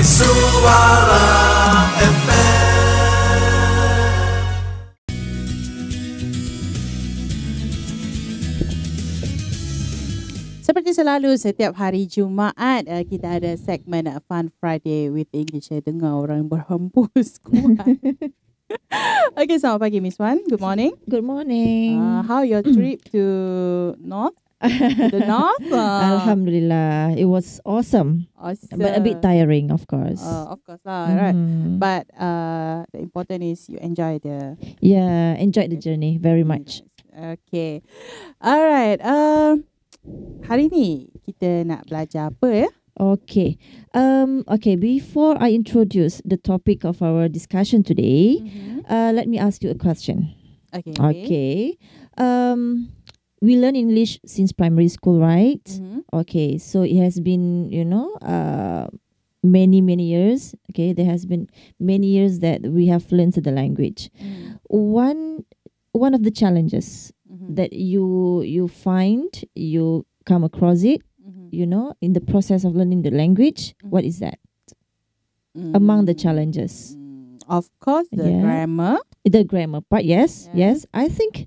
MySuara FM. Seperti selalu, setiap hari Jumaat kita ada segmen Fun Friday with English. Saya dengar orang berhembus kuat. Okay, selamat pagi Miss Wan. Good morning. Good morning. How your trip to North? To the North? Alhamdulillah, it was awesome. Awesome. But a bit tiring, of course. Of course lah, right. But the important is you enjoy the... Yeah, enjoyed the journey very much. Okay. Alright. Hari ni kita nak belajar apa ya? Okay. Okay, before I introduce the topic of our discussion today, let me ask you a question. Okay. Okay. We learn English since primary school, right? Okay, so it has been, many years. Okay, there has been many years that we have learned the language. One of the challenges that you find, you come across it, in the process of learning the language, what is that? Among the challenges? Of course, the grammar. The grammar part, yes. I think,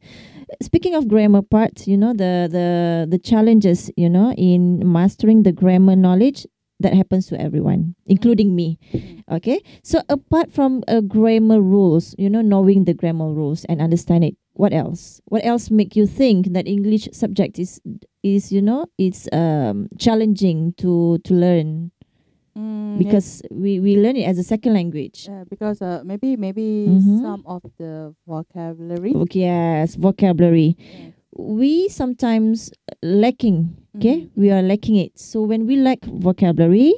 speaking of grammar part, the challenges, in mastering the grammar knowledge, that happens to everyone, including me. Okay, so apart from grammar rules, knowing the grammar rules and understand it, what else? What else make you think that English subject is it's challenging to learn? Because we learn it as a second language. Because maybe some of the vocabulary. Yes, vocabulary. We sometimes lacking. Okay, we are lacking it. So when we lack vocabulary,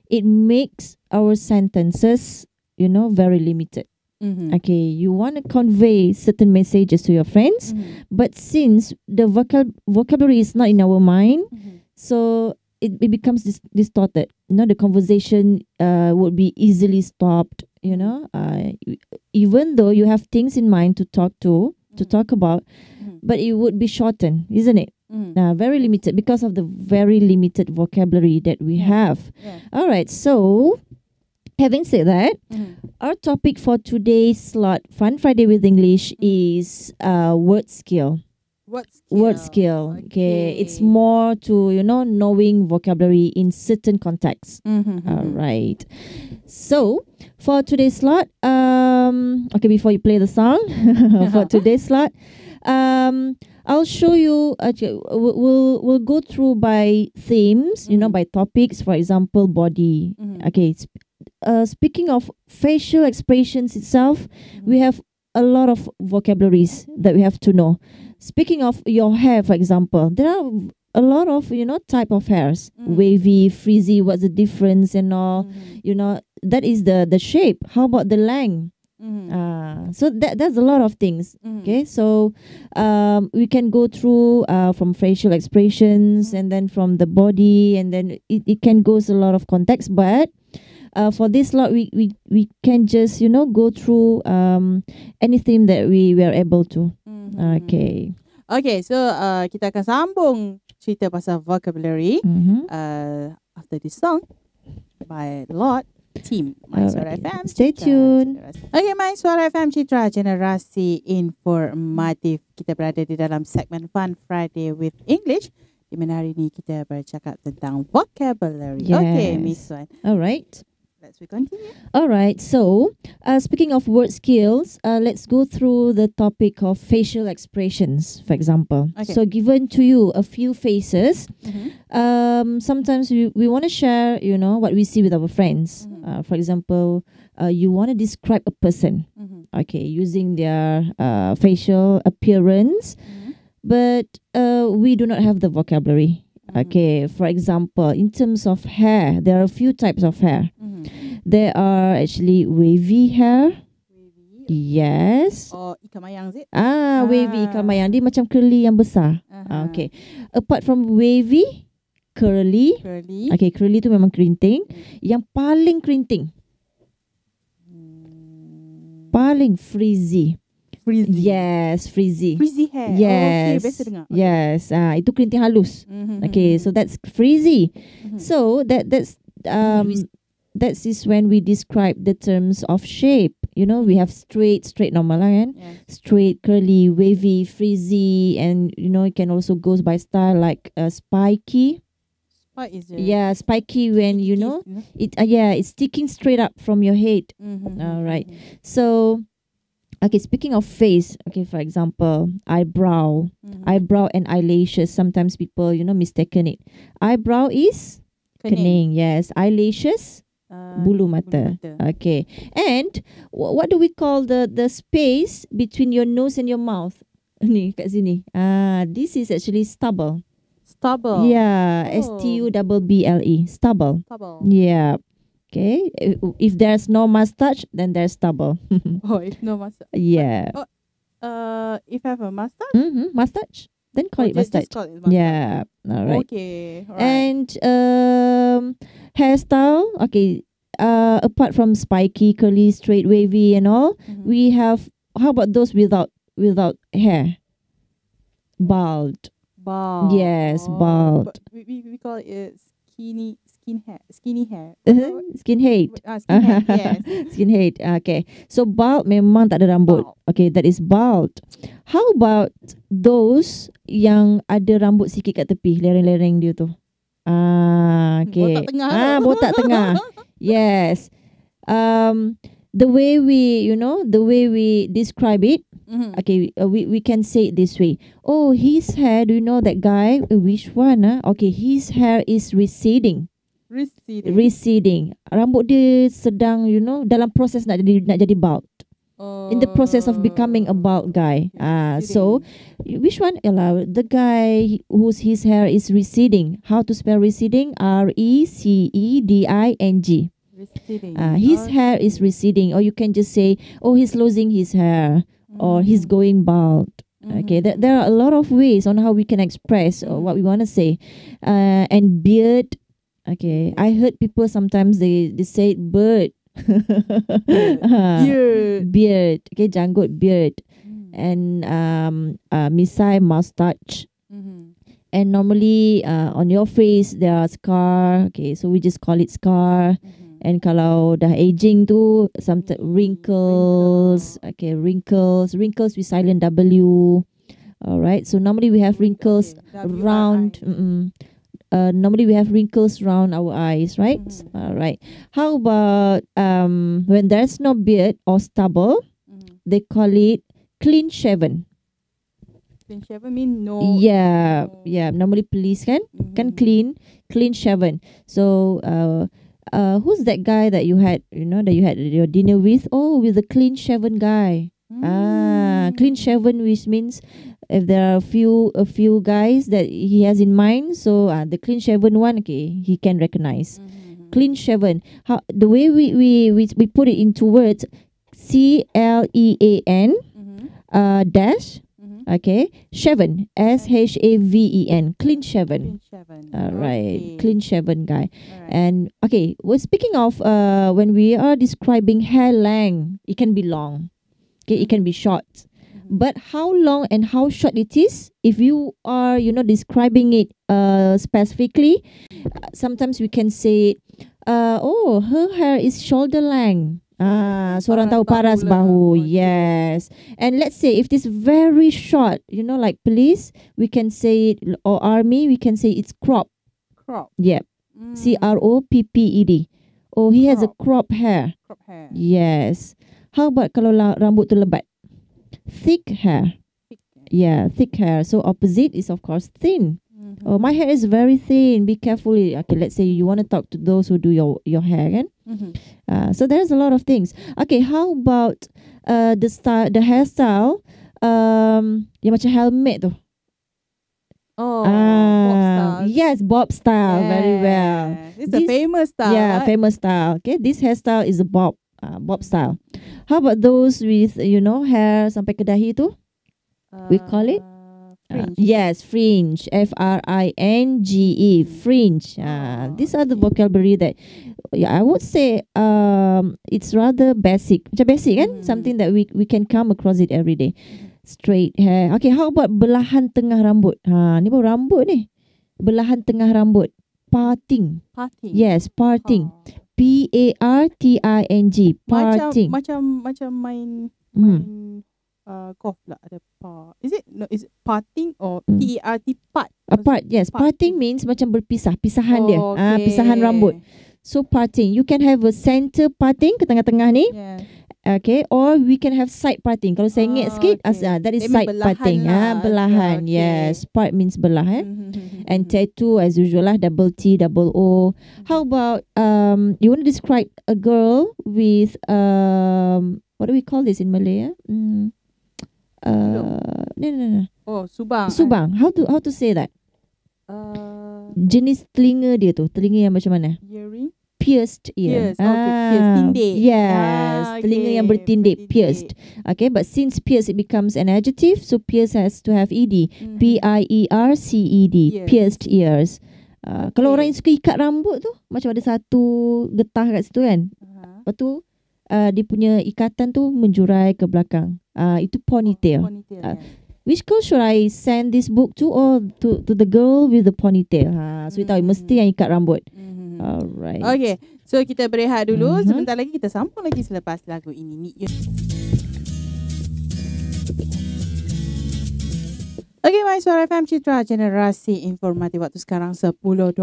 it makes our sentences, very limited. Okay, you want to convey certain messages to your friends, but since the vocabulary is not in our mind, so it becomes distorted. The conversation would be easily stopped. Even though you have things in mind to talk about, but it would be shortened, isn't it? Very limited because of the very limited vocabulary that we have. All right, so having said that, our topic for today's slot, Fun Friday with English, is word skill. Word skill. Okay, it's more to knowing vocabulary in certain contexts. All right. So for today's slot, okay, before you play the song, for today's slot, I'll show you. We'll go through by themes, by topics. For example, body. Okay. Speaking of facial expressions itself, we have a lot of vocabularies that we have to know. Speaking of your hair, for example, there are a lot of type of hairs, wavy, frizzy. What's the difference and all? That is the shape. How about the length? So that's a lot of things. Okay, so we can go through from facial expressions and then from the body, and then it can go a lot of context. But for this lot, we can just go through anything that we were able to. Okay, so kita akan sambung cerita pasal vocabulary after this song by Lord Team MySuara FM. Stay tuned. Okay, MySuara FM, Citra Generasi Informatif. Kita berada di dalam segmen Fun Friday with English, di mana hari ini kita bercakap tentang vocabulary. Okay, Miss Wan. Alright. Let's continue. Alright, so speaking of word skills, let's go through the topic of facial expressions, for example. Okay. So given to you a few faces, sometimes we want to share, what we see with our friends. For example, you want to describe a person, okay, using their facial appearance, but we do not have the vocabulary. Okay, for example, in terms of hair, there are a few types of hair. There are actually wavy hair. Yes. Oh, ikan mayang, is it? Wavy ikan mayang. Dia macam curly yang besar. Okay. Apart from wavy, curly. Okay, curly tu memang kerinting. Yang paling kerinting, paling frizzy. Yes, frizzy. Frizzy hair. Yes. Okay, biasa dengar. Yes. Itu kerinting halus. Okay, so that's frizzy. So that's that is when we describe the terms of shape. You know, we have straight normal lah kan? Yes. Straight, curly, wavy, frizzy, and you know, it can also goes by style like spiky. What is it? Yeah, spiky when you know it's sticking straight up from your head. All right. So, okay, speaking of face, okay, for example, eyebrow and eyelashes. Sometimes people, you know, mistaken it. Eyebrow is kening, yes. Eyelashes, bulu mata. Okay. And what do we call the space between your nose and your mouth? Ni kat sini. This is actually stubble. Stubble. Yeah, STUBBLE. Stubble. Yeah. Okay. If there's no mustache, then there's stubble. If no mustache. Yeah. If I have a mustache? Mustache. Then call it mustache. Just call it mustache. Yeah. All right. Okay. All right. And hairstyle. Okay. Apart from spiky, curly, straight, wavy, and all, we have. How about those without hair? Bald. Yes, bald. But we call it skin hair. Skinhead. Skinhead. Skinhead, yes. Skinhead. Okay. So bald memang tak ada rambut. Bald. Okay, that is bald. How about those yang ada rambut sikit kat tepi, lereng-lereng dia tu? Okay. Botak tengah. Botak tengah. Yes. The way we describe it, okay, we can say it this way. Oh, his hair, do you know that guy? Which one? Okay, his hair is receding. Receding. Rambut dia sedang, you know, dalam proses nak jadi bald. In the process of becoming a bald guy. So, which one? The guy whose his hair is receding. How to spell receding? RECEDING. His hair is receding, or you can just say, oh, he's losing his hair, or he's going bald. Okay, there are a lot of ways on how we can express what we want to say. And beard. Okay, I heard people sometimes they say bird. Beard. Okay, janggut, beard. And misai, mustache. And normally on your face there are scar. Okay, so we just call it scar. And kalau dah aging tu, some wrinkles. Okay, wrinkles with silent W. Alright, so normally we have wrinkles round. Normally we have wrinkles around our eyes, right? Alright. How about when there's no beard or stubble, they call it clean shaven. Clean shaven mean no. Yeah. Normally police can clean shaven. So who's that guy that you had your dinner with? Oh, with the clean shaven guy. Clean shaven, which means if there are a few guys that he has in mind, so the clean shaven one, okay, he can recognize. Clean shaven. How the way we put it into words, CLEAN dash. Okay, shaven, SHAVEN, clean shaven. Right, okay. Clean shaven guy. Right. And okay, well, speaking of when we are describing hair length, it can be long. Okay, it can be short. But how long and how short it is, if you are, describing it specifically, sometimes we can say, oh, her hair is shoulder length. Seorang tahu paras bahu. Yes. And let's say if it's very short, like police, we can say it, or army, we can say it's crop. Yep. CROPPED. Oh, he has a crop hair. Yes. How about kalau rambut tu lebat? Thick hair. Yeah, thick hair. So opposite is of course thin. Oh, my hair is very thin. Be careful. Okay, let's say you want to talk to those who do your hair, kan? So there's a lot of things. Okay, how about the hairstyle? Yang macam helmet tu. Oh, bob style. Yes, bob style. Yeah. Very well. It's a famous style. Yeah, right? famous style. Okay, this hairstyle is a bob style. How about those with hair sampai ke dahi tu? We call it fringe. Yes, fringe. FRINGE. Fringe. These are the vocabulary that I would say it's rather basic. Macam basic kan? Something that we can come across it every day. Straight hair. Okay, how about belahan tengah rambut? Ni baru rambut ni. Belahan tengah rambut. Parting. Parting. Yes, parting. P-A-R-T-I-N-G. Parting. Macam main golf lah ada par. Is it parting or P-A-R-T part? Apart, yes. Parting means macam berpisah. Pisahan dia. Okay. Pisahan rambut. So parting. You can have a center parting ke tengah-tengah ni. Yeah. Okay. Or we can have side parting. Kalau sengit sikit, that is side parting. Belahan. Okay. Yes. Part means belah. And tattoo as usual lah. Double T, double O. How about you want to describe a girl with what do we call this in Malay? No. Oh, subang. Subang. How to say that? Jenis telinga dia tu. Telinga yang macam mana? Earring. Pierced ear. Pierced. Pierced. Tindik. Yes. Telinga yang bertindik. Pierced. Okay, but since pierced it becomes an adjective, so pierced has to have ed. P-I-E-R-C-E-D. Pierced ears. Kalau orang yang suka ikat rambut tu, macam ada satu getah kat situ kan. Lepas tu dia punya ikatan tu menjurai ke belakang. Itu ponytail. Which girl should I send this book to, or to the girl with the ponytail? So kita tahu mesti yang ikat rambut. Alright. Okay, so kita berehat dulu. Sebentar lagi kita sambung lagi selepas lagu ini. Okay, MysuaraFM Citra Generasi Informatif. Waktu sekarang 10.27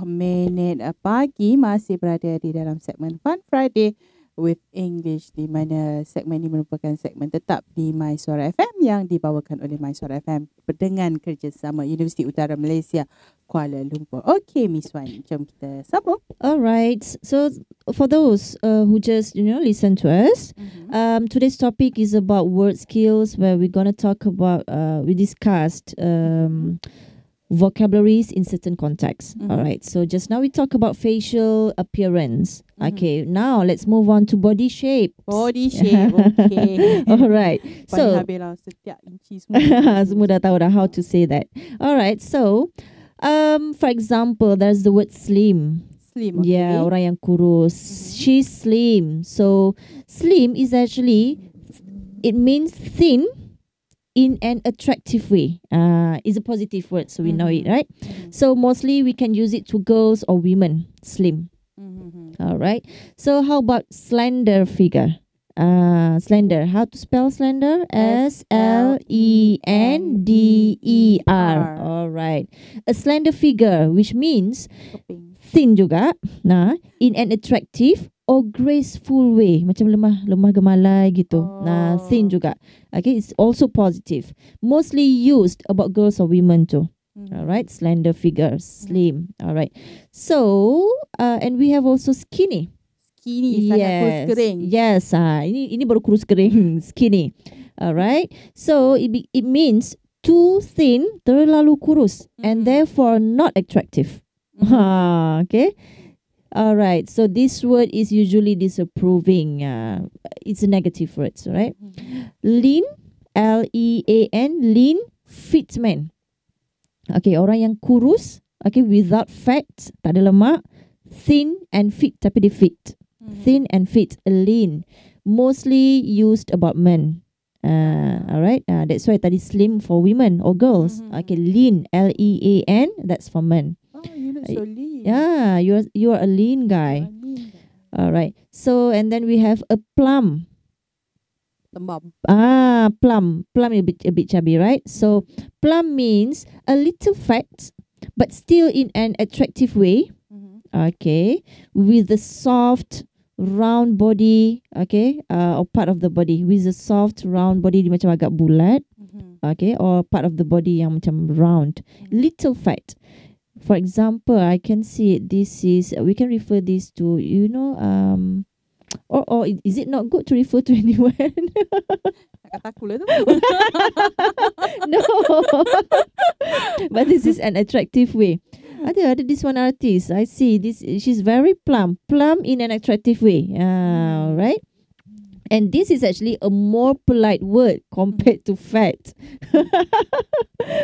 minit pagi. Masih berada di dalam segmen Fun Friday with English, di mana segmen ini merupakan segmen tetap di MysuaraFM yang dibawakan oleh MysuaraFM dengan kerjasama Universiti Utara Malaysia Kuala Lumpur. Okay, Miss Wan, jom kita sambung. Alright, so for those who just listen to us, today's topic is about word skills, where we're gonna talk about we discussed vocabularies in certain contexts. Alright, so just now we talk about facial appearance. Okay, now let's move on to body shape. Body shape, okay. Alright, so setiap inci semua. semua dah tahu dah how to say that. Alright, so for example, there's the word slim. Slim, okay. Yeah, orang yang kurus. She's slim. So slim is actually, it means thin in an attractive way. It's a positive word, so we know it, right? So mostly we can use it to girls or women. Slim. Alright. So how about slender figure? Slender. How to spell slender? S-L-E-N-D-E-R. Alright. A slender figure, which means thin juga. In an attractive or graceful way. Macam lemah gemalai gitu. Thin juga. Okay, it's also positive. Mostly used about girls or women too. Alright, slender figure, slim. Alright. So, and we have also skinny. Skinny, sangat kurus kering. Yes, ini baru kurus kering, skinny. Alright. So it means too thin, terlalu kurus, and therefore not attractive. Okay. Alright. So this word is usually disapproving. It's a negative word, right? Lean, L-E-A-N, lean, fit man. Okay, orang yang kurus, okay, without fat, tak ada lemak, thin and fit, tapi dia fit. Thin and fit, lean. Mostly used about men. Alright, that's why tadi slim for women or girls. Okay, lean, L-E-A-N, that's for men. Oh, you look so lean. Yeah, you are a lean guy. Alright, so and then we have a plump. Plump. Plump is a bit chubby, right? So plump means a little fat, but still in an attractive way. Okay, with a soft round body. Okay, or part of the body with a soft round body, dia macam agak bulat. Okay, or part of the body yang macam round, little fat. For example, I can see it. This is, we can refer this to, or is it not good to refer to anyone? Kata aku lah tu. No. But this is an attractive way. Ada this one artist. I see this. She's very plump. Plump in an attractive way. Right? And this is actually a more polite word compared to fat.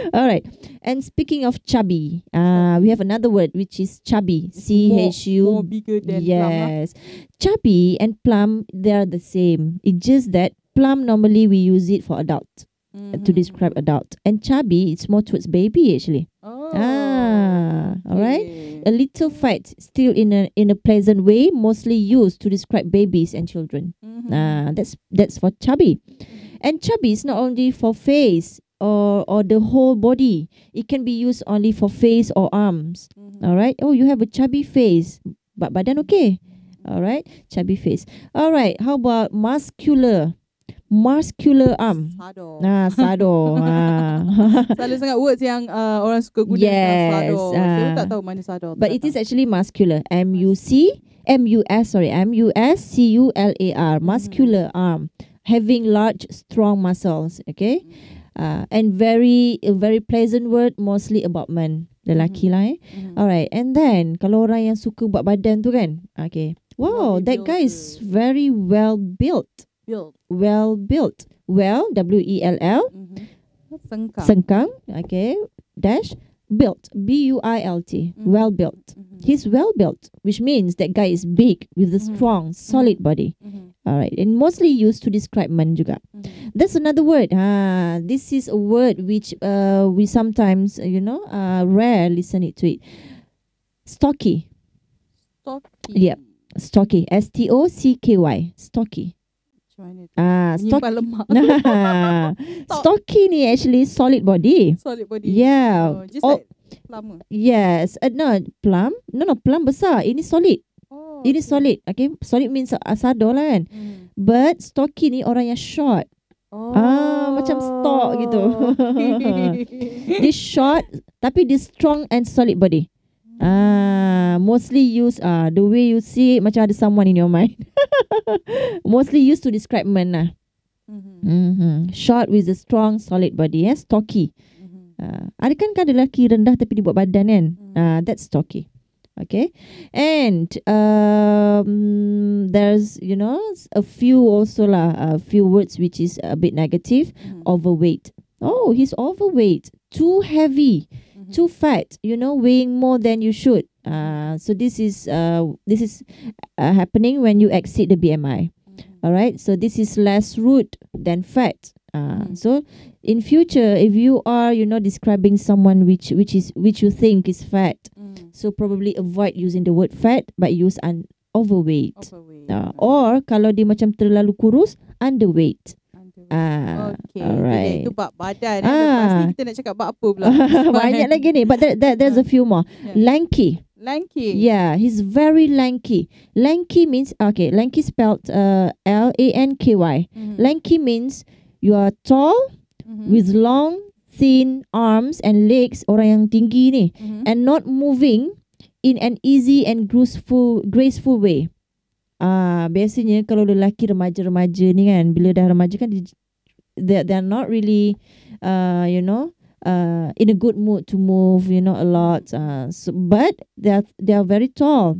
Alright. And speaking of chubby, we have another word which is chubby. C-H-U. More bigger than plump. Yes. Chubby and plump, they are the same. It's just that plump normally we use it for adult. To describe adult. And chubby, it's more towards baby actually. All right. A little fat, still in a pleasant way, mostly used to describe babies and children. That's for chubby. And chubby is not only for face or the whole body. It can be used only for face or arms. All right. Oh, you have a chubby face, but badan okay. All right. Chubby face. All right. How about muscular? Muscular arm. Sado. Sado. Selalu sangat words yang orang suka guna. Yes. Sado. Saya tak tahu mana sado. But it is actually muscular. M-U-S-C-U-L-A-R. Muscular arm. Having large, strong muscles. Okay. And a very pleasant word, mostly about men. Lelaki lah Alright. And then, kalau orang yang suka buat badan tu kan. Okay. Wow, that guy is very well built. Well built. Well, W-E-L-L. Sengkang. Okay. Dash. Built. B-U-I-L-T. Well built. He's well built, which means that guy is big with a strong, solid body. All right. And mostly used to describe men juga. That's another word. This is a word which we sometimes, rare listen to it. Stocky. Yep. Stocky. S-T-O-C-K-Y. Stocky. Stocky ni actually solid body. Yeah. Just like plum. Yes. No, plum. No, plum besar. Ini solid. Ini solid. Okay. Solid means asado lah kan. But stocky ni orang yang short. Macam stock gitu. Dia short tapi dia strong and solid body. Mostly used the way you see it, macam ada someone in your mind. Mostly used to describe men lah. Short with a strong solid body, stocky. Ada kan ada lelaki rendah tapi dia buat badan kan. That's stocky. Okay. And there's a few also lah, a few words which is a bit negative. Overweight. Oh, he's overweight. Too heavy. Too fat, weighing more than you should. So this is happening when you exceed the BMI. All right. So this is less rude than fat. So in future, if you are describing someone which you think is fat, so probably avoid using the word fat, but use overweight. Or kalau dia macam terlalu kurus, underweight. Okay. Alright. Itu bab badan. Lepas ni kita nak cakap bab apa pula? Banyak lagi ni. But there's a few more. Lanky. Yeah, he's very lanky. Lanky means, okay, lanky spelled L-A-N-K-Y. Lanky means you are tall with long, thin arms and legs, orang yang tinggi ni, and not moving in an easy and graceful way. Biasanya kalau lelaki remaja-remaja ni kan, bila dah remaja kan, they're not really in a good mood to move a lot, but they are very tall,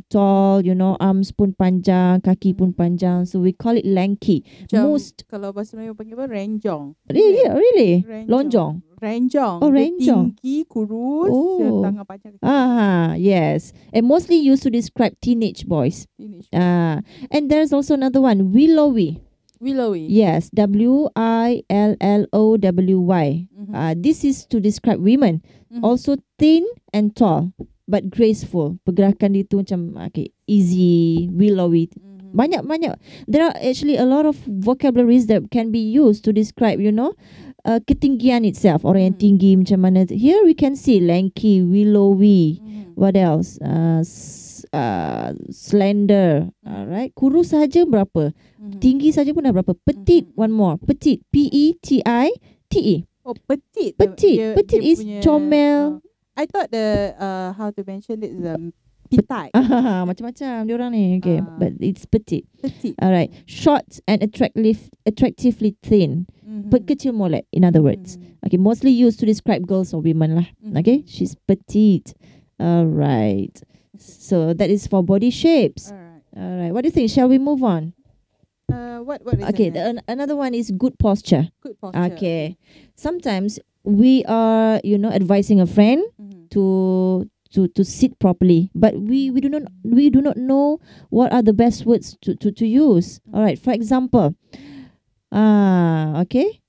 arms pun panjang, kaki pun panjang, so we call it lanky. Most kalau bahasa Melayu panggil apa? Renjong. Really? Lonjong. Renjong. Oh, renjong. Tinggi, kurus, tangan panjang. Yes. And mostly used to describe teenage boys. And there's also another one, willowy. Yes, W-I-L-L-O-W-Y. This is to describe women. Also thin and tall, but graceful. Pergerakan dia tu macam easy, willowy. Banyak. There are actually a lot of vocabularies that can be used to describe, ketinggian itself. Orang yang tinggi macam mana. Here we can see lanky, willowy. What else? Slender. Alright. Kurus sahaja berapa? Tinggi saja pun dah berapa? Petite. One more. Petite. P-E-T-I-T-E. Oh, petite. Petite is comel. I thought the how to mention it is petite. Macam-macam diorang ni. Okay, but it's petite. Alright. Short and attractively thin. Kecil molek, in other words. Okay, mostly used to describe girls or women lah. Okay, she's petite. Alright. So that is for body shapes. Alright. What do you think? Shall we move on? What is okay, another one is good posture. Okay. Sometimes we are, advising a friend to sit properly, but we do not know what are the best words to use. All right. For example, okay.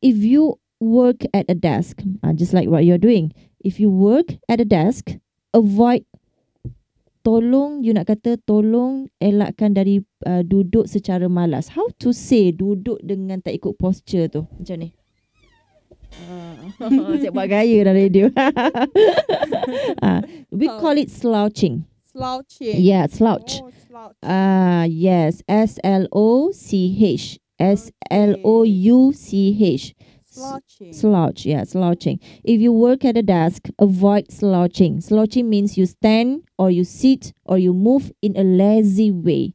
If you work at a desk. Just like what you're doing. If you work at a desk, avoid. Tolong elakkan dari duduk secara malas. How to say duduk dengan tak ikut posture tu? Macam ni. Saya buat gaya dalam radio. We call it slouching. Slouching. Yeah, slouch. Oh, slouch. Yes, SLOCH. SLOUCH. Slouching. Slouch, yeah, slouching. If you work at a desk, avoid slouching. Slouching means you stand or you sit or you move in a lazy way.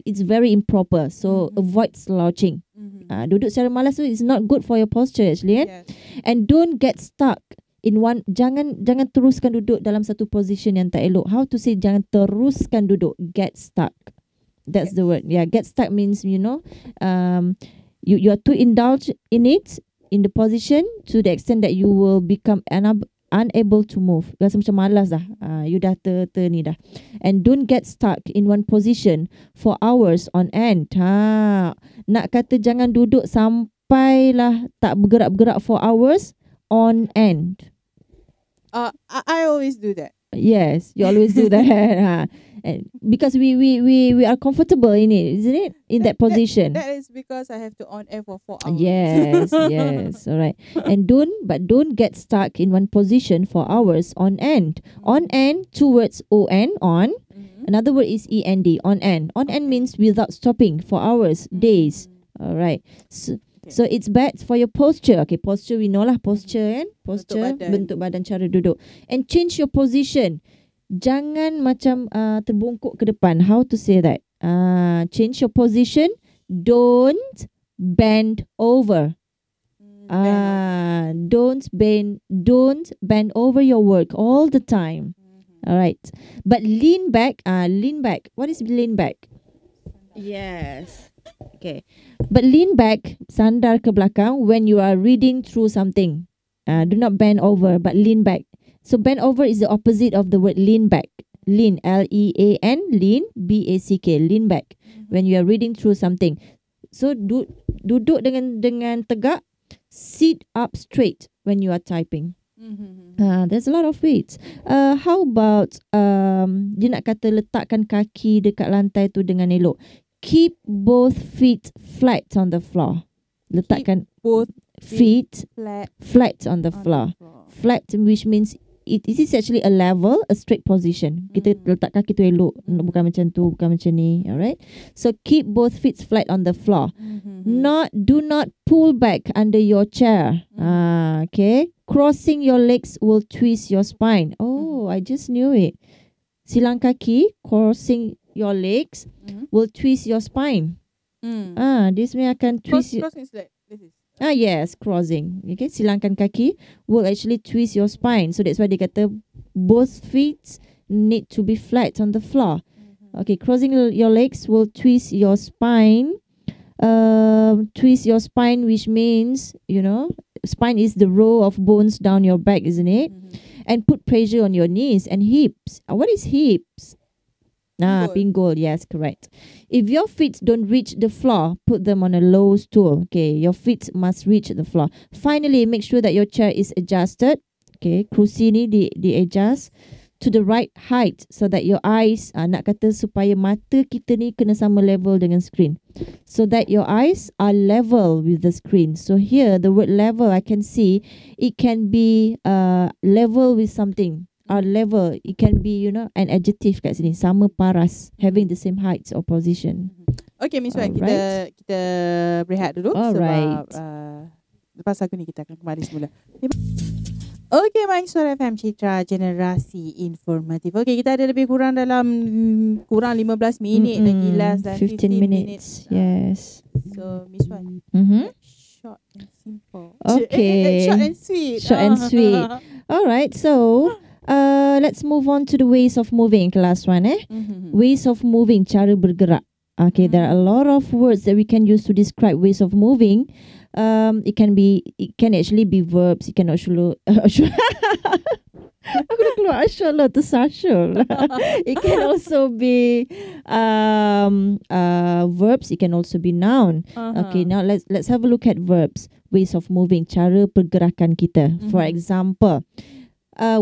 It's very improper. So avoid slouching. Duduk secara malas tu is not good for your posture actually. Yes. And don't get stuck in one. Jangan teruskan duduk dalam satu position yang tak elok. How to say jangan teruskan duduk? Get stuck. That's the word. Yeah, get stuck means you are too indulged in it, in the position, to the extent that you will become unable to move. Rasa macam malas dah. You dah ni dah. And don't get stuck in one position for hours on end. Nak kata jangan duduk sampailah tak bergerak-gerak for hours on end. I always do that. Yes, you always do that. And because we are comfortable in it, isn't it? In that position. That is because I have to on air for 4 hours. Yes, yes. All right. And don't get stuck in one position for hours on end. On end, two words on, on. Another word is END, on end. On end means without stopping for hours, days. All right. So it's bad for your posture. Okay, posture we know lah. Posture kan? Posture, bentuk badan, cara duduk. And change your position. Jangan macam terbongkok ke depan. How to say that? Change your position. Don't bend over. Don't bend over your work all the time. All right. But lean back. Lean back. What is lean back? Yes. Okay. But lean back, sandar ke belakang when you are reading through something. Do not bend over, but lean back. So bend over is the opposite of the word lean back. Lean, L-E-A-N, lean, B-A-C-K, lean back when you are reading through something. So duduk dengan tegak, sit up straight when you are typing. There's a lot of ways. How about dia nak kata letakkan kaki dekat lantai tu dengan elok. Keep both feet flat on the floor. Letakkan both feet flat on the floor. Flat, which means it is actually a level, a straight position. Kita letak kaki tu elok, bukan macam tu, bukan macam ni. Alright. So keep both feet flat on the floor. Do not pull back under your chair. Okay. Crossing your legs will twist your spine. Oh, I just knew it. Silang kaki, crossing your legs will twist your spine. This may akan twist. Crossing is like this is. Yes, crossing. Okay, silangkan kaki will actually twist your spine. So that's why they kata both feet need to be flat on the floor. Okay, crossing your legs will twist your spine. Twist your spine, which means, spine is the row of bones down your back, isn't it? And put pressure on your knees and hips. What is hips? Pinggul, yes, correct. If your feet don't reach the floor, put them on a low stool. Okay, your feet must reach the floor. Finally, make sure that your chair is adjusted. Okay, kerusi ni di adjust to the right height so that your eyes, nak kata supaya mata kita ni kena sama level dengan screen. So that your eyes are level with the screen. So here, the word level, I can see, it can be level with something. Level, it can be an adjective kat sini, sama paras, having the same height or position. Okay, Miss Wan, kita berehat dulu sebab lepas lagu ni kita akan kembali semula. Okay, MysuaraFM Citra Generasi Informatif. Okay, kita ada lebih kurang dalam 15 minit lagi, less than 15 minutes. Yes. So Miss Wan, short and simple. Okay. Short and sweet. Short and sweet. Alright, so let's move on to the ways of moving, class 1. Ways of moving, cara bergerak. Okay, there are a lot of words that we can use to describe ways of moving. It can actually be verbs. It can also Aku dah keluar Asyul tu Sasyul. It can also be verbs. It can also be noun. Okay, now let's have a look at verbs. Ways of moving, cara pergerakan kita. For example,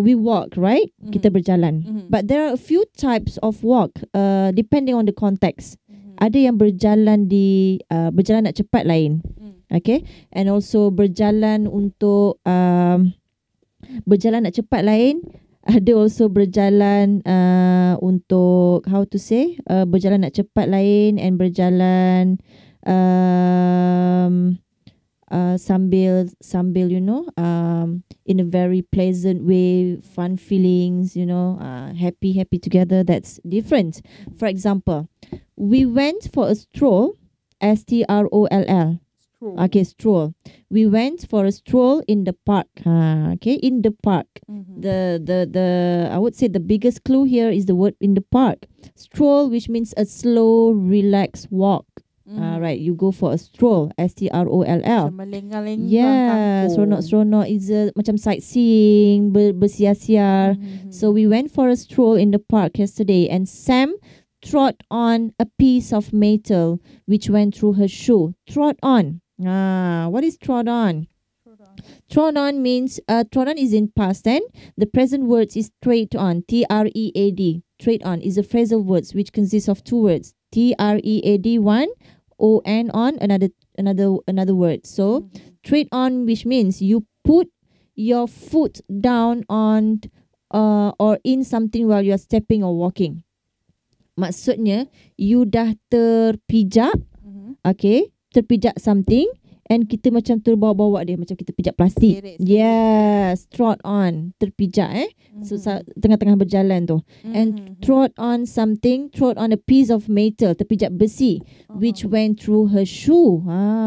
we walk, right? Kita berjalan. But there are a few types of walk depending on the context. Ada yang berjalan berjalan nak cepat lain. Okay, and also berjalan untuk berjalan nak cepat lain. Ada also berjalan untuk how to say berjalan nak cepat lain and berjalan sambil you know in a very pleasant way, fun feelings, you know, happy together. That's different. For example, we went for a stroll, STROLL. Okay, stroll. We went for a stroll in the park. Okay, in the park. The I would say the biggest clue here is the word in the park. Stroll, which means a slow, relaxed walk. Right, you go for a stroll, STROLL. Yeah, seronok is macam sightseeing, bersiar-siar. So we went for a stroll in the park yesterday, and Sam trod on a piece of metal which went through her shoe. Trod on. What is trod on? Trod on means trod on is in past tense. The present words is trade on. TREAD. Trade on is a phrasal words which consists of two words. TREAD one, on another word. So trade on, which means you put your foot down on or in something while you are stepping or walking. Maksudnya you dah terpijak, okay, terpijak something and kita macam terbawa-bawa dia, macam kita pijak plastik. Yes, trod on, terpijak so tengah-tengah berjalan tu. And trod on something, trod on a piece of metal, terpijak besi, which went through her shoe.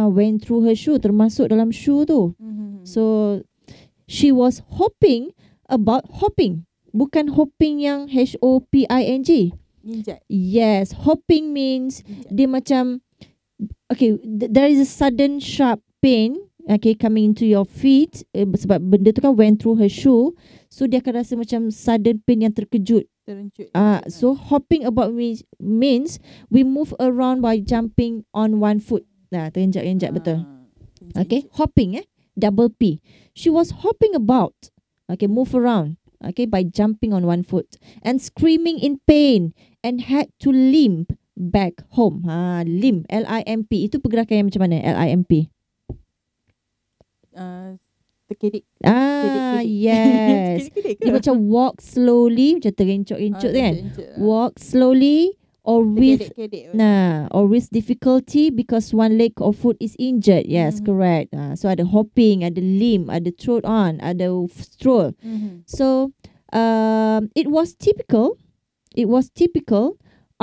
Went through her shoe, termasuk dalam shoe tu. So she was hopping about hopping. Bukan hopping yang HOPING. Yes, hopping means dia macam, okay, there is a sudden sharp pain, okay, coming into your feet sebab benda tu kan went through her shoe. So dia akan rasa macam sudden pain yang terkejut. So hopping about means we move around by jumping on one foot. Terinjak-injak betul. Okay, hopping double P. She was hopping about, okay, move around, okay, by jumping on one foot and screaming in pain and had to limp back home. Limp, LIMP. Itu pergerakan yang macam mana? LIMP. Terkedik. Yes. Dia macam walk slowly, macam terencok-encok kan. Walk slowly or with difficulty because one leg or foot is injured. Yes, correct. So ada hopping, ada limp, ada trot on, ada stroll. So it was typical.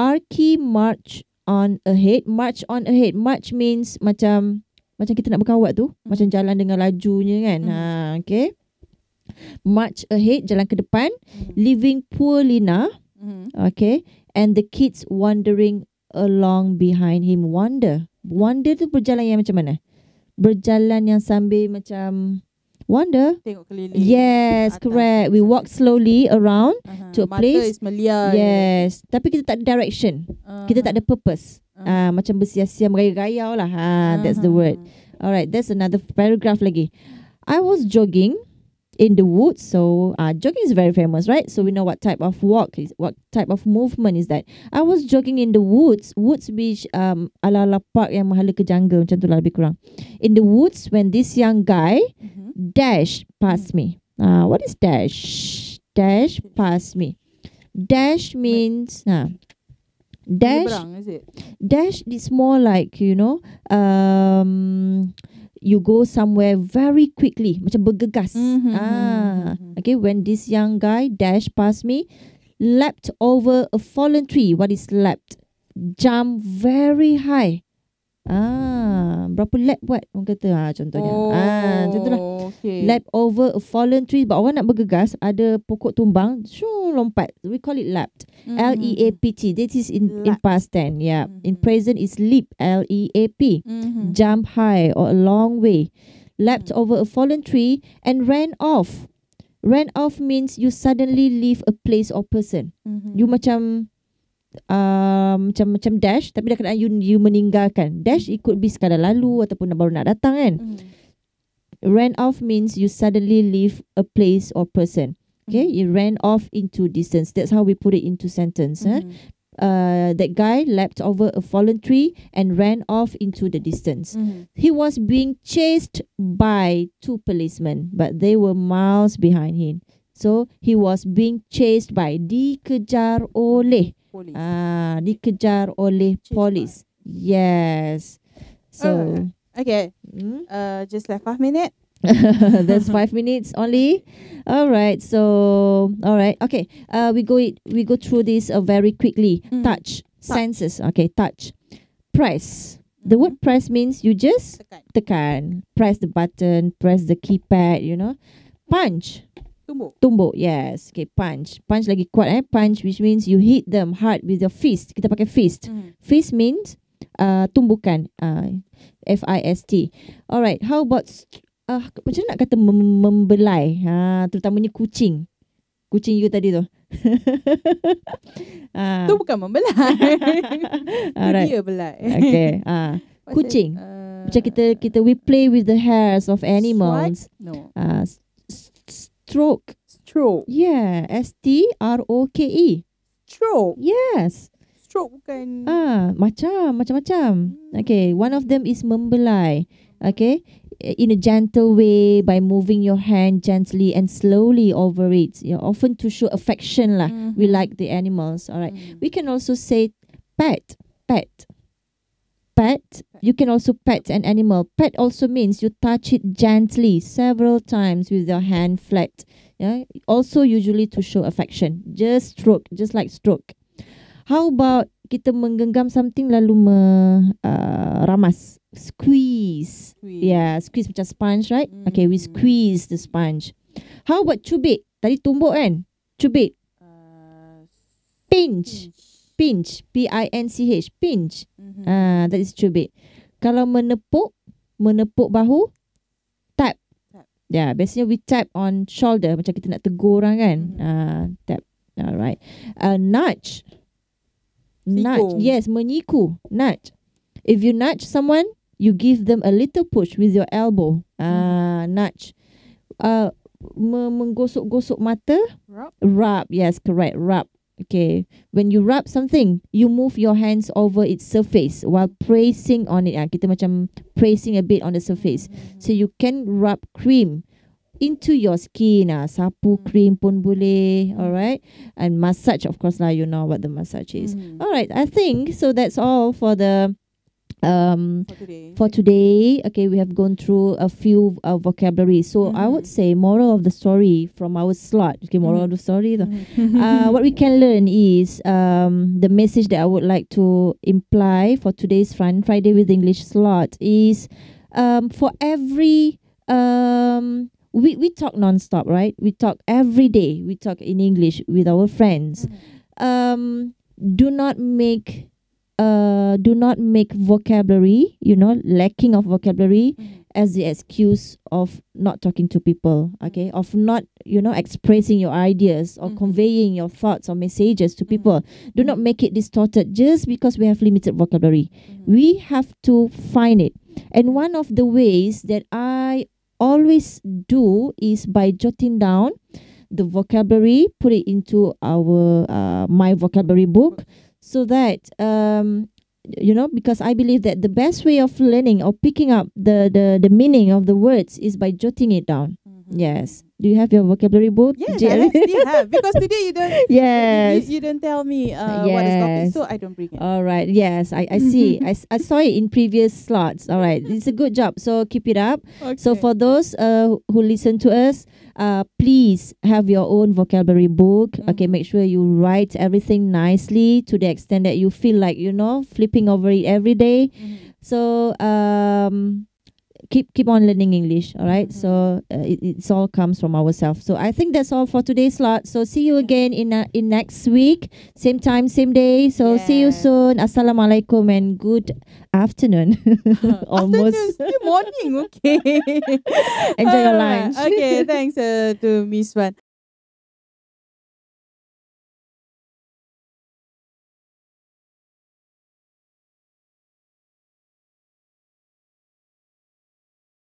Archie march on ahead. March means macam kita nak berkawat tu, macam jalan dengan lajunya kan. Okay. March ahead, jalan ke depan, leaving poor Lina. Okay. And the kids wandering along behind him. Wander tu berjalan yang macam mana? Berjalan yang sambil macam wander. Tengok keliling. Yes, correct. We walk slowly around to a place. Mata is meliar. Yes. Tapi kita tak ada direction. Kita tak ada purpose. Macam bersia-sia, merayau-rayau lah. That's the word. Alright, that's another paragraph lagi. I was jogging in the woods. So jogging is very famous, right? So we know what type of walk is, what type of movement is that. I was jogging in the woods which ala-ala park yang mahala ke jungle macam tu lah lebih kurang. In the woods when this young guy dashed past me. What is dash? Dash past me. Dash means dash. Is it? Dash is more like, you know, you go somewhere very quickly, macam bergegas. Okay, when this young guy dashed past me, leapt over a fallen tree. What is leapt? Jump very high. Berapa lap buat orang kata contohnya. Macam tu lah. Okay. Lap over a fallen tree. But orang nak bergegas, ada pokok tumbang, lompat. We call it lapped. L-E-A-P-T. This is in past tense. Yeah. In present is leap. L-E-A-P. Jump high or a long way. Lapped over a fallen tree and ran off Ran off means you suddenly leave a place or person. You macam macam dash, tapi dah you meninggalkan. Dash it could be sekadar lalu ataupun baru nak datang kan. Ran off means you suddenly leave a place or person. Okay, you ran off into distance. That's how we put it into sentence. That guy leapt over a fallen tree and ran off into the distance. He was being chased by 2 policemen, but they were miles behind him. So he was being chased by, dikejar oleh. Dikejar oleh polis. Yes. So okay. Just like 5 minutes. That's 5 minutes only. All right. So, all right. Okay. We go through this very quickly. Touch. Senses. Okay. Touch. Press. The word press means you just tekan. Press the button. Press the keypad. You know. Punch. Tumbuk. Yes. Okay. Punch. Punch lagi kuat Punch, which means you hit them hard with your fist. Kita pakai fist. Fist means tumbukan. FIST. All right. How about macam nak kata membelai, terutamanya kucing you tadi tu. Tu bukan membelai. Alright. Dia belai. Okay. Kucing. Macam kita we play with the hairs of animals. No. Stroke. Yeah, STROKE. Stroke. Yes. Stroke bukan. Macam-macam. Okay, one of them is membelai. Okay, in a gentle way by moving your hand gently and slowly over it. Often to show affection lah. We like the animals. All right. We can also say pet. You can also pet an animal. Pet also means you touch it gently several times with your hand flat. Yeah. Also usually to show affection. Just like stroke. How about kita menggenggam something lalu ramas? Squeeze. Yeah, squeeze macam sponge, right? Okay, we squeeze the sponge. How about cubit? Tadi tumbuk kan? Cubit. Pinch. Pinch. Pinch. That is cubit. Kalau menepuk bahu, tap. Yeah, biasanya we tap on shoulder macam kita nak tegur orang kan. Tap. Alright. Nudge. Yes, menyiku. Nudge. If you nudge someone, you give them a little push with your elbow. Nudge. Menggosok-gosok mata. Rub. Yes, correct. Rub. Okay. When you rub something, you move your hands over its surface while pressing on it. Kita macam pressing a bit on the surface. So you can rub cream into your skin. Sapu cream pun boleh. Alright. And massage, of course lah. You know what the massage is. Alright. I think so. That's all for the for today. Okay, we have gone through a few vocabulary. So I would say moral of the story from our slot. Okay, moral of the story. What we can learn is the message that I would like to imply for today's Fun Friday with English slot is for every we talk non-stop, right? We talk every day. We talk in English with our friends. Do not make vocabulary, lacking of vocabulary as the excuse of not talking to people, okay? Of not, expressing your ideas or conveying your thoughts or messages to people. Do not make it distorted just because we have limited vocabulary. We have to find it. And one of the ways that I always do is by jotting down the vocabulary, put it into our my vocabulary book, so that because I believe that the best way of learning or picking up the meaning of the words is by jotting it down. Yes. Do you have your vocabulary book? Yes, I still have. Because today you don't. Yes. You don't tell me what is topic, so I don't bring it. All right. Yes, I see. I saw it in previous slots. All right. It's a good job. So keep it up. Okay. So for those who listen to us, please have your own vocabulary book. Okay. Make sure you write everything nicely to the extent that you feel like flipping over it every day. So keep on learning English. All right. So it's all comes from ourselves. So I think that's all for today's slot. So see you again in next week, same time, same day. So see you soon. Assalamualaikum and good afternoon. Almost Afternoon, still morning. Okay. Enjoy your lunch. Okay, thanks to Miss Wan.